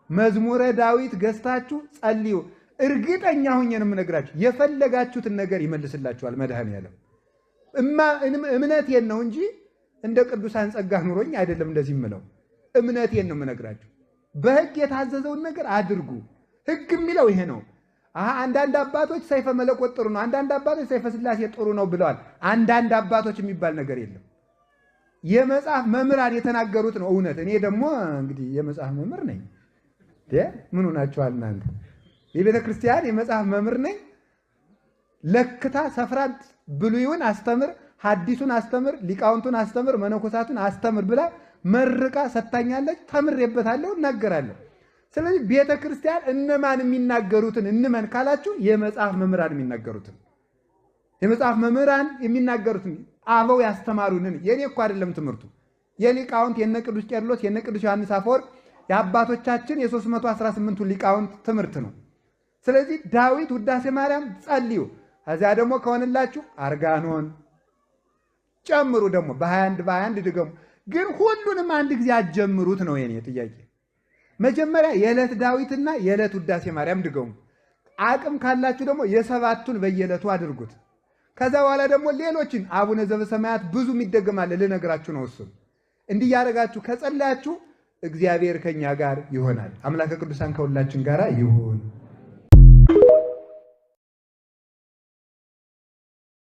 መዝሙረ ዳዊት ገዝታችሁ ጸልዩ። እርግጠኛ ሆኜ ነው የምነግራችሁ የፈለጋችሁትን ነገር ይመልስላችኋል መድኃኔዓለም። እምነቴን ነው እንጂ እንደ ቅዱሳን ጸጋ ኑሮኝ አይደለም እንደዚህ የምለው። እምነቴን ነው የምነግራችሁ። በሕግ የታዘዘውን ነገር አድርጉ። ሕግ የሚለው ይሄ ነው። አንዳንድ አባቶች ሰይፈ መለኮት ጥሩ ነው፣ አንዳንድ አባቶች ሰይፈ ሥላሴ ጥሩ ነው ብለዋል። አንዳንድ አባቶች የሚባል ነገር የለም። የመጽሐፍ መምህራን የተናገሩት ነው እውነት። እኔ ደግሞ እንግዲህ የመጽሐፍ መምህር ነኝ። ምን ሆናችኋል እናንተ? የቤተ ክርስቲያን የመጽሐፍ መምህር ነኝ። ለክታ ሰፍራን ብሉይውን አስተምር፣ ሐዲሱን አስተምር፣ ሊቃውንቱን አስተምር፣ መነኮሳቱን አስተምር ብላ መርቃ ሰጥታኛለች። ተምሬበታለሁ፣ እናገራለሁ። ስለዚህ ቤተ ክርስቲያን እነማን የሚናገሩትን እንመን ካላችሁ የመጽሐፍ መምህራን የሚናገሩትን፣ የመጽሐፍ መምህራን የሚናገሩትን አበው ያስተማሩንን። የኔ እኮ አይደለም ትምህርቱ፣ የሊቃውንት የነ ቅዱስ ቄርሎስ የነ ቅዱስ ዮሐንስ አፈወርቅ የአባቶቻችን የ318ቱ ሊቃውንት ትምህርት ነው። ስለዚህ ዳዊት ውዳሴ ማርያም ጸልዩ። ከዚያ ደግሞ ከሆነላችሁ አርጋኖን ጨምሩ፣ ደግሞ በ21 ድገሙ። ግን ሁሉንም አንድ ጊዜ አትጀምሩት ነው የኔ ጥያቄ። መጀመሪያ የዕለት ዳዊትና የዕለት ውዳሴ ማርያም ድገሙ። አቅም ካላችሁ ደግሞ የሰባቱን በየዕለቱ አድርጉት። ከዛ በኋላ ደግሞ ሌሎችን አቡነ ዘበሰማያት ብዙ ይደገማል፣ ልነግራችሁ ነው። እሱን እንዲህ ያደረጋችሁ ከጸለያችሁ እግዚአብሔር ከኛ ጋር ይሆናል። አምላከ ቅዱሳን ከሁላችን ጋር ይሁን።